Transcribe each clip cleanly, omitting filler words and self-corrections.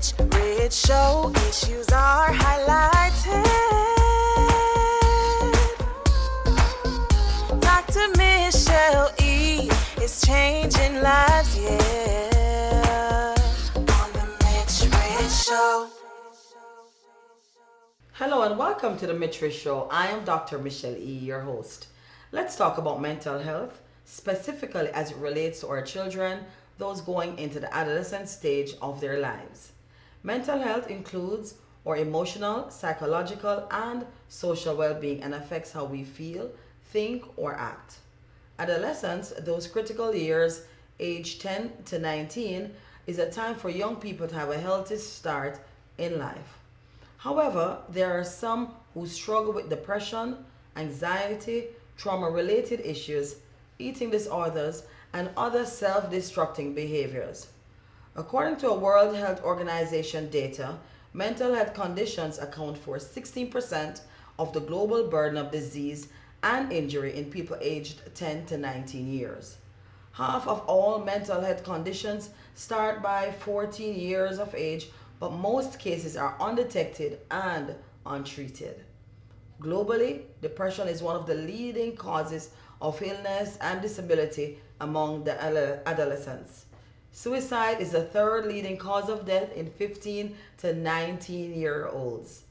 Rich Show. Issues are highlighted. Dr. Michelle E. is changing lives, yeah. On the Rich Show. Hello and welcome to the Mitri Show. I am Dr. Michelle E., your host. Let's talk about mental health, specifically as it relates to our children, those going into the adolescent stage of their lives. Mental health includes our emotional, psychological, and social well being and affects how we feel, think, or act. Adolescence, those critical years, age 10 to 19, is a time for young people to have a healthy start in life. However, there are some who struggle with depression, anxiety, trauma related issues, eating disorders, and other self destructing behaviors. According to a World Health Organization data, mental health conditions account for 16% of the global burden of disease and injury in people aged 10 to 19 years. Half of all mental health conditions start by 14 years of age, but most cases are undetected and untreated. Globally, depression is one of the leading causes of illness and disability among the adolescents. Suicide is the third leading cause of death in 15 to 19-year-olds.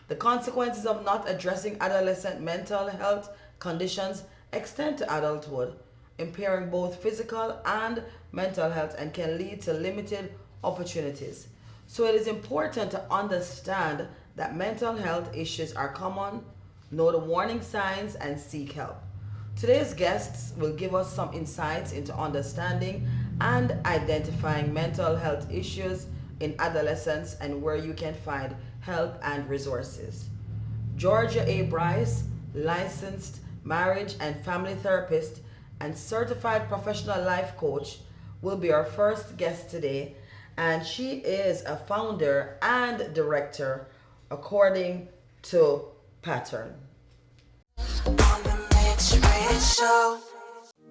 The consequences of not addressing adolescent mental health conditions extend to adulthood, impairing both physical and mental health and can lead to limited opportunities. So it is important to understand that mental health issues are common, know the warning signs, and seek help. Today's guests will give us some insights into understanding and identifying mental health issues in adolescence and where you can find help and resources. Georgia A. Bryce, licensed marriage and family therapist and certified professional life coach, will be our first guest today, and she is a founder and director according to Pattern. On the Rich Show.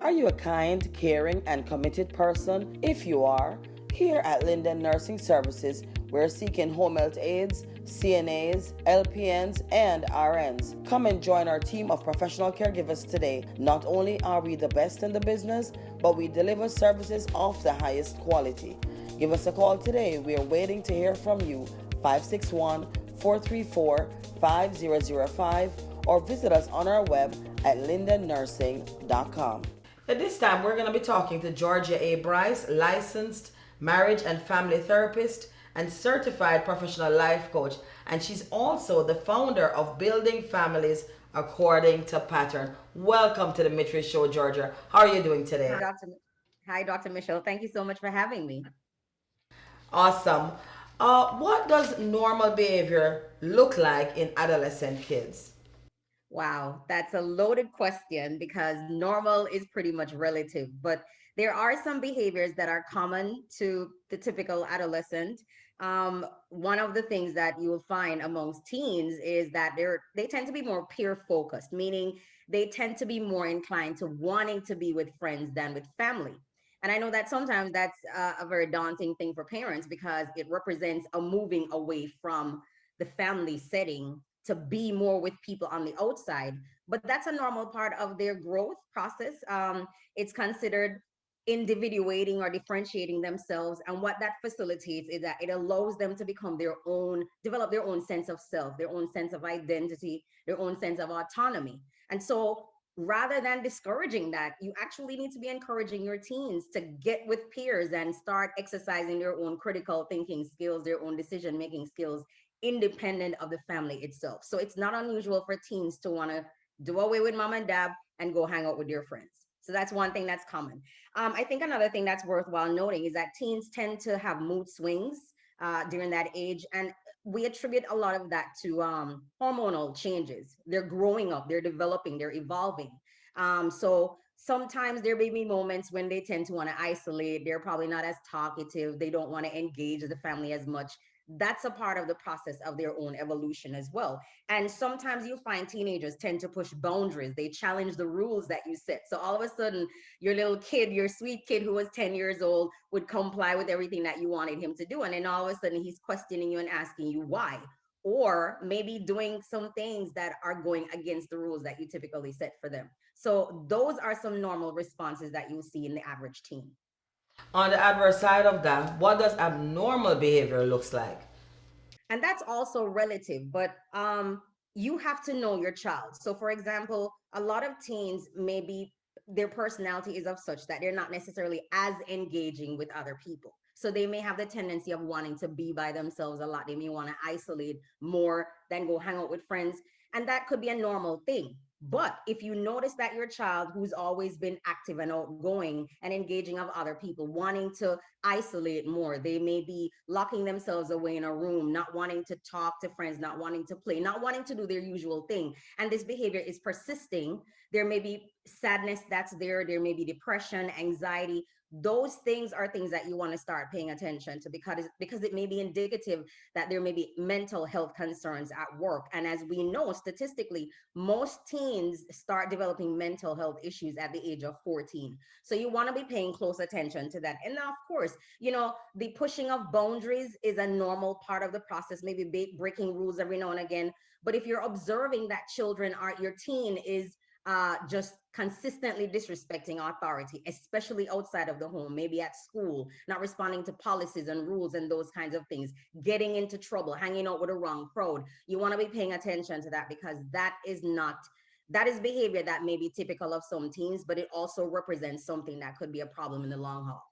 Are you a kind, caring, and committed person? If you are, here at Linden Nursing Services, we're seeking home health aides, CNAs, LPNs, and RNs. Come and join our team of professional caregivers today. Not only are we the best in the business, but we deliver services of the highest quality. Give us a call today. We are waiting to hear from you. 561-434-5005 or visit us on our web at lindennursing.com. At this time, we're going to be talking to Georgia A. Bryce, licensed marriage and family therapist and certified professional life coach. And she's also the founder of Building Families According to Pattern. Welcome to the Mitri Show, Georgia. How are you doing today? Hi, Dr. Michelle. Thank you so much for having me. Awesome. What does normal behavior look like in adolescent kids? Wow, that's a loaded question because normal is pretty much relative, but there are some behaviors that are common to the typical adolescent. One of the things that you will find amongst teens is that they tend to be more peer focused, meaning they tend to be more inclined to wanting to be with friends than with family. And I know that sometimes that's a very daunting thing for parents because it represents a moving away from the family setting to be more with people on the outside. But that's a normal part of their growth process. It's considered individuating or differentiating themselves. And what that facilitates is that it allows them to become their own, develop their own sense of self, their own sense of identity, their own sense of autonomy. And so rather than discouraging that, you actually need to be encouraging your teens to get with peers and start exercising their own critical thinking skills, their own decision making skills, independent of the family itself. So it's not unusual for teens to want to do away with mom and dad and go hang out with their friends. So that's one thing that's common. I think another thing that's worthwhile noting is that teens tend to have mood swings during that age. And we attribute a lot of that to hormonal changes. They're growing up, they're developing, they're evolving. So Sometimes there may be moments when they tend to want to isolate. They're probably not as talkative. They don't want to engage the family as much. That's a part of the process of their own evolution as well. And sometimes you find teenagers tend to push boundaries. They challenge the rules that you set. So all of a sudden, your little kid, your sweet kid who was 10 years old, would comply with everything that you wanted him to do. And then all of a sudden, he's questioning you and asking you why, or maybe doing some things that are going against the rules that you typically set for them. So those are some normal responses that you'll see in the average teen. On the adverse side of that, what does abnormal behavior looks like? And that's also relative, but you have to know your child. So for example, a lot of teens, maybe their personality is of such that they're not necessarily as engaging with other people, so they may have the tendency of wanting to be by themselves a lot. They may want to isolate more than go hang out with friends, and that could be a normal thing. But if you notice that your child who's always been active and outgoing and engaging of other people wanting to isolate more, they may be locking themselves away in a room, not wanting to talk to friends, not wanting to play, not wanting to do their usual thing, and this behavior is persisting, there may be sadness that's there, there may be depression, anxiety. Those things are things that you want to start paying attention to, because it may be indicative that there may be mental health concerns at work. And as we know statistically, most teens start developing mental health issues at the age of 14. So you want to be paying close attention to that. And now, of course, the pushing of boundaries is a normal part of the process, maybe breaking rules every now and again. But if you're observing that your teen is just consistently disrespecting authority, especially outside of the home, maybe at school, not responding to policies and rules and those kinds of things, getting into trouble, hanging out with a wrong crowd, you want to be paying attention to that, because that is behavior that may be typical of some teens, but it also represents something that could be a problem in the long haul.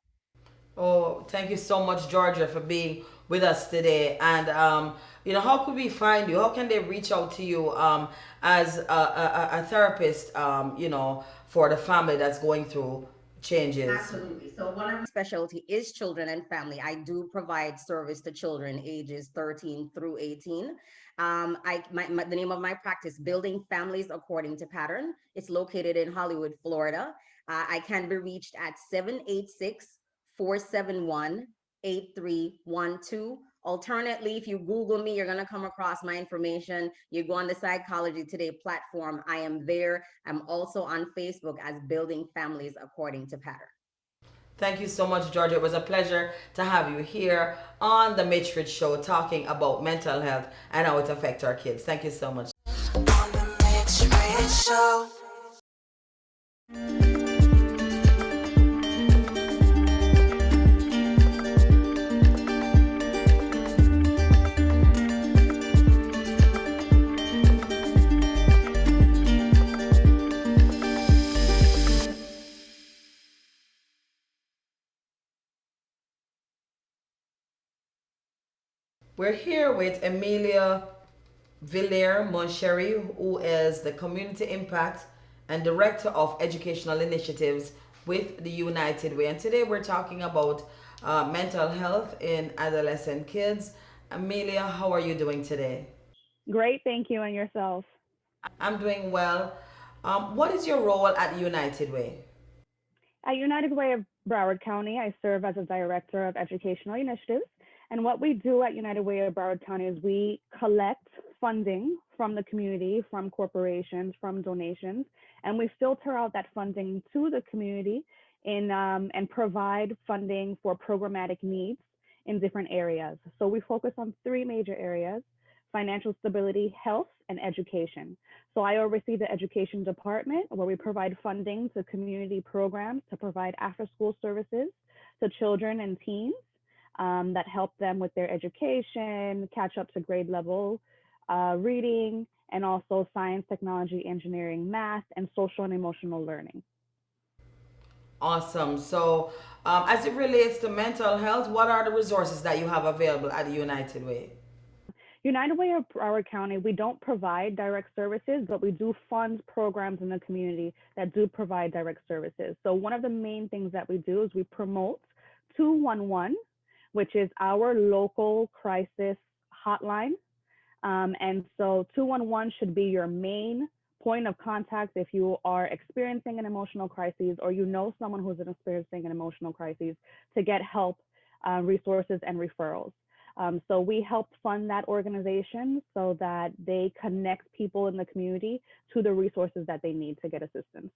Oh, thank you so much, Georgia, for being with us today. And how could we find you? How can they reach out to you as a therapist? For the family that's going through changes. Absolutely. So one of my specialty is children and family. I do provide service to children ages 13 through 18. The name of my practice, Building Families According to Pattern. It's located in Hollywood, Florida. I can be reached at 786-471-8312. Alternately, if you Google me, you're going to come across my information. You go on the Psychology Today platform. I am there. I'm also on Facebook as Building Families According to Pattern. Thank you so much, Georgia. It was a pleasure to have you here on the Mitch Rich Show talking about mental health and how it affects our kids. Thank you so much. On the Mitch Rich Show. We're here with Amelia Vilaire-Monchery, who is the Community Impact and Director of Educational Initiatives with the United Way. And today we're talking about mental health in adolescent kids. Amelia, how are you doing today? Great, thank you, and yourself. I'm doing well. What is your role at United Way? At United Way of Broward County, I serve as a director of educational initiatives. And what we do at United Way of Broward County is we collect funding from the community, from corporations, from donations, and we filter out that funding to the community and provide funding for programmatic needs in different areas. So we focus on three major areas: financial stability, health, and education. So I oversee the education department, where we provide funding to community programs to provide after school services to children and teens that help them with their education, catch up to grade level reading, and also science, technology, engineering, math, and social and emotional learning. Awesome. So, as it relates to mental health, what are the resources that you have available at the United Way? United Way of Broward County, we don't provide direct services, but we do fund programs in the community that do provide direct services. So one of the main things that we do is we promote 211, which is our local crisis hotline. And so 211 should be your main point of contact if you are experiencing an emotional crisis or you know someone who's experiencing an emotional crisis to get help, resources, and referrals. So we help fund that organization so that they connect people in the community to the resources that they need to get assistance.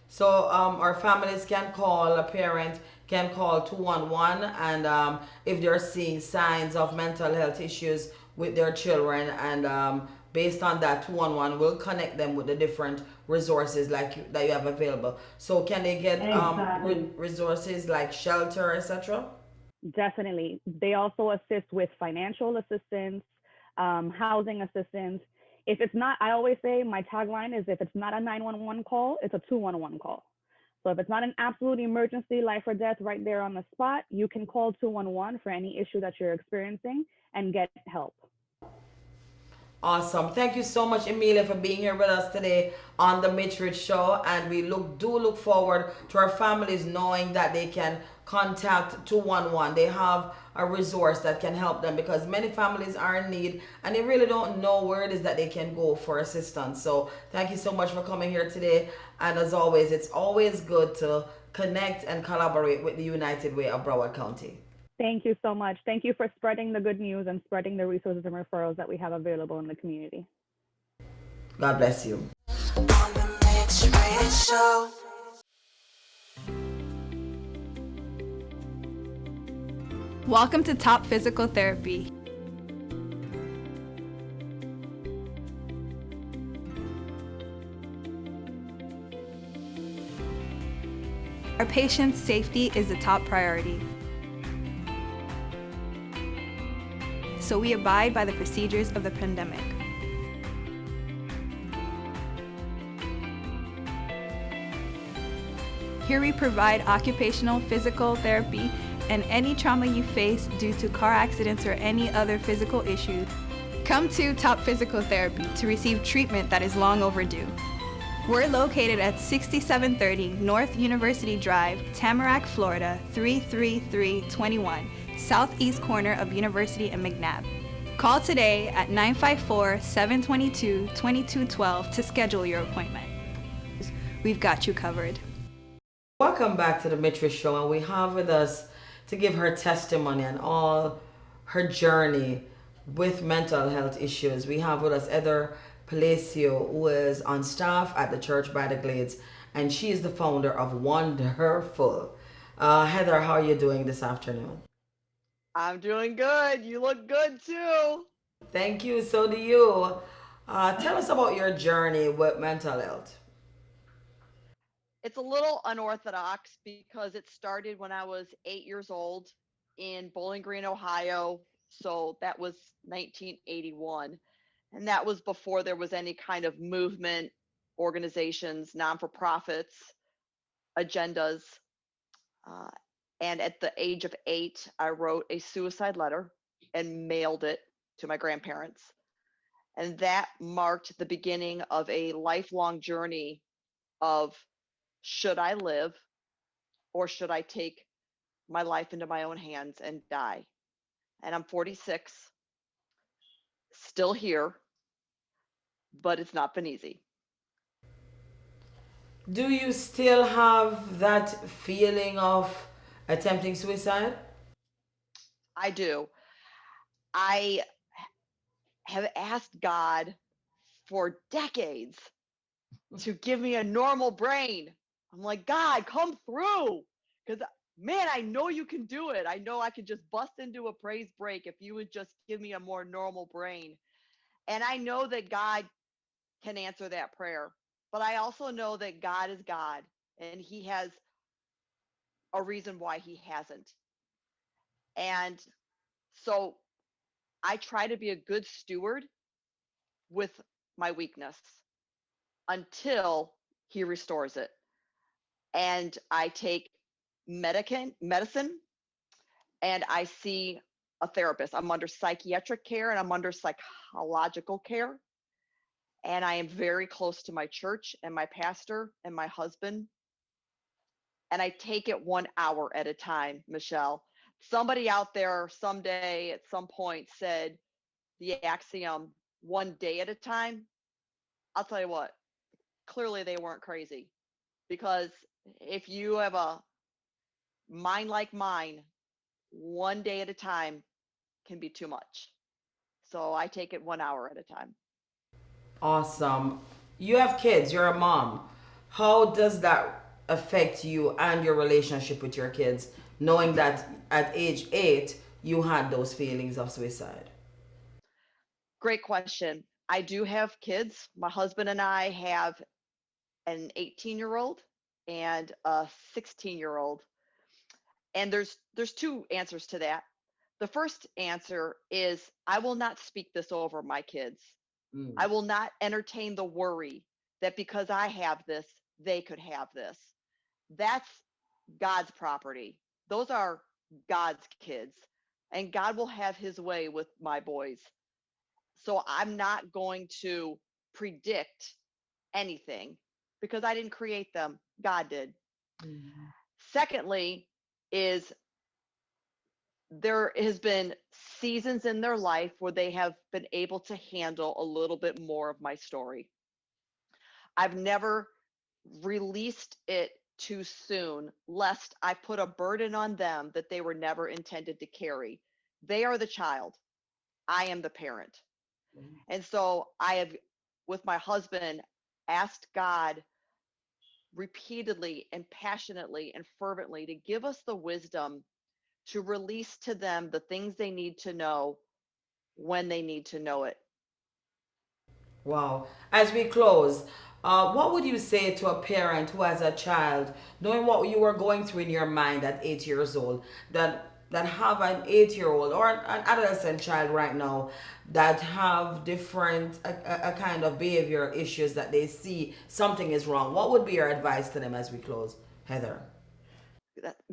So our families can call, a parent can call 211, and if they're seeing signs of mental health issues with their children, and based on that, 211 will connect them with the different resources that you have available. So can they get Exactly. resources like shelter, etc.? Definitely. They also assist with financial assistance, housing assistance. If it's not, I always say my tagline is if it's not a 911 call, it's a 211 call. So if it's not an absolute emergency, life or death right there on the spot, you can call 211 for any issue that you're experiencing and get help. Awesome. Thank you so much, Emilia, for being here with us today on the Mitch Rich Show. And we look forward to our families knowing that they can contact 211. They have a resource that can help them, because many families are in need and they really don't know where it is that they can go for assistance. So thank you so much for coming here today. And as always, it's always good to connect and collaborate with the United Way of Broward County. Thank you so much. Thank you for spreading the good news and spreading the resources and referrals that we have available in the community. God bless you. On the Mitch Rich Show. Welcome to Top Physical Therapy. Our patients' safety is a top priority. So we abide by the procedures of the pandemic. Here we provide occupational physical therapy and any trauma you face due to car accidents or any other physical issues. Come to Top Physical Therapy to receive treatment that is long overdue. We're located at 6730 North University Drive, Tamarack, Florida 33321, southeast corner of University and McNabb. Call today at 954-722-2212 to schedule your appointment. We've got you covered. Welcome back to the Mitri Show, and we have with us to give her testimony and all her journey with mental health issues. We have with us Heather Palacio, who is on staff at the Church by the Glades, and she is the founder of Wonderful. Heather, how are you doing this afternoon? I'm doing good. You look good too. Thank you. So do you. Tell us about your journey with mental health. It's a little unorthodox because it started when I was 8 years old in Bowling Green, Ohio. So that was 1981. And that was before there was any kind of movement, organizations, non-for-profits, agendas. Uh, and at the age of 8, I wrote a suicide letter and mailed it to my grandparents. And that marked the beginning of a lifelong journey of, should I live or should I take my life into my own hands and die? And I'm 46, still here, but it's not been easy. Do you still have that feeling of attempting suicide? I do. I have asked God for decades to give me a normal brain. I'm like, God, come through. Because, man, I know you can do it. I know I could just bust into a praise break if you would just give me a more normal brain. And I know that God can answer that prayer. But I also know that God is God and He has a reason why He hasn't. And so I try to be a good steward with my weakness until He restores it. And I take medicine, and I see a therapist. I'm under psychiatric care and I'm under psychological care. And I am very close to my church and my pastor and my husband. And I take it 1 hour at a time, Michelle. Somebody out there someday at some point said the axiom, one day at a time. I'll tell you what, clearly they weren't crazy, because if you have a mind like mine, one day at a time can be too much. So I take it 1 hour at a time. Awesome. You have kids, you're a mom. How does that affect you and your relationship with your kids, knowing that at age 8 you had those feelings of suicide? Great question. I do have kids. My husband and I have an 18-year-old and a 16-year-old. And there's two answers to that. The first answer is I will not speak this over my kids. Mm. I will not entertain the worry that because I have this, they could have this. That's God's property. Those are God's kids. And God will have his way with my boys. So I'm not going to predict anything because I didn't create them. God did. Mm. Secondly, is there has been seasons in their life where they have been able to handle a little bit more of my story. I've never released it too soon, lest I put a burden on them that they were never intended to carry. They are the child. I am the parent. And so I have, with my husband, asked God repeatedly and passionately and fervently to give us the wisdom to release to them the things they need to know when they need to know it. Wow. As we close, what would you say to a parent who has a child, knowing what you were going through in your mind at 8 years old, that have an 8 year old or an adolescent child right now that have different a kind of behavioral issues that they see something is wrong? What would be your advice to them as we close, Heather?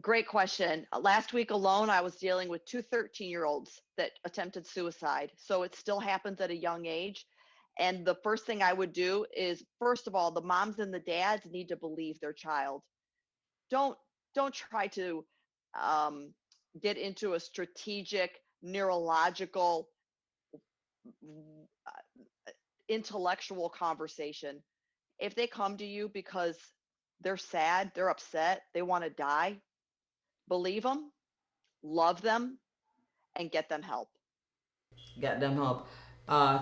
Great question. Last week alone, I was dealing with two 13-year-olds that attempted suicide. So it still happens at a young age. And the first thing I would do is, first of all, the moms and the dads need to believe their child. Don't don't try to um, get into a strategic, neurological, intellectual conversation. If they come to you because they're sad, they're upset, they want to die, believe them, love them, and get them help. Get them help.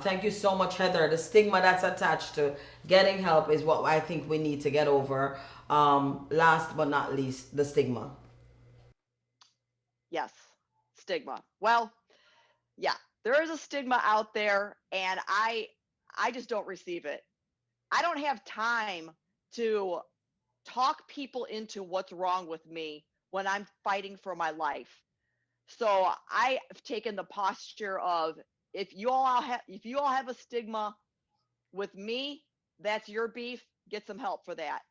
Thank you so much, Heather. The stigma that's attached to getting help is what I think we need to get over. Last but not least, the stigma. Yes, stigma. Well, yeah, there is a stigma out there, and I just don't receive it. I don't have time to talk people into what's wrong with me when I'm fighting for my life. So I have taken the posture of if you all have a stigma with me, that's your beef. Get some help for that.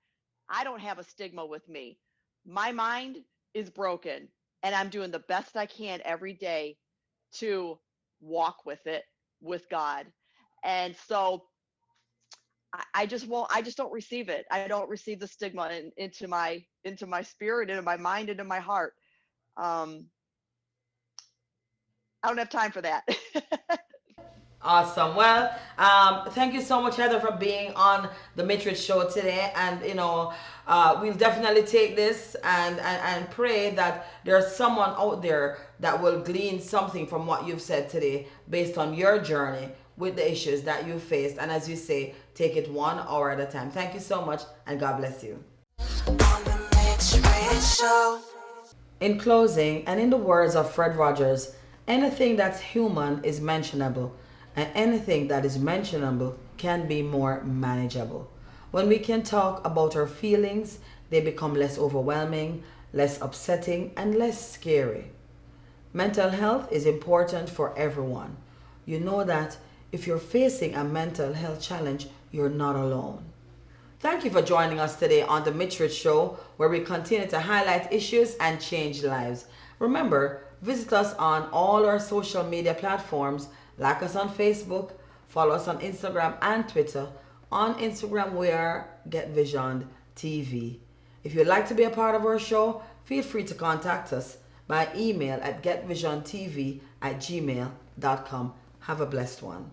I don't have a stigma with me. My mind is broken, and I'm doing the best I can every day to walk with it with God. And so I just won't. I just don't receive it. I don't receive the stigma into my spirit, into my mind, into my heart. Um, I don't have time for that. Awesome. Well, thank you so much, Heather, for being on the Matrix Show today. And we'll definitely take this and pray that there's someone out there that will glean something from what you've said today, based on your journey with the issues that you faced. And as you say, take it 1 hour at a time. Thank you so much, and God bless you. On the Matrix Show. In closing, and in the words of Fred Rogers, anything that's human is mentionable, and anything that is mentionable can be more manageable. When we can talk about our feelings, they become less overwhelming, less upsetting, and less scary. Mental health is important for everyone. You know that if you're facing a mental health challenge, you're not alone. Thank you for joining us today on The Matrix Show, where we continue to highlight issues and change lives. Remember, visit us on all our social media platforms. Like us on Facebook, follow us on Instagram and Twitter. On Instagram, we are GetvisionedTV. If you'd like to be a part of our show, feel free to contact us by email at getvisionedtv@gmail.com. Have a blessed one.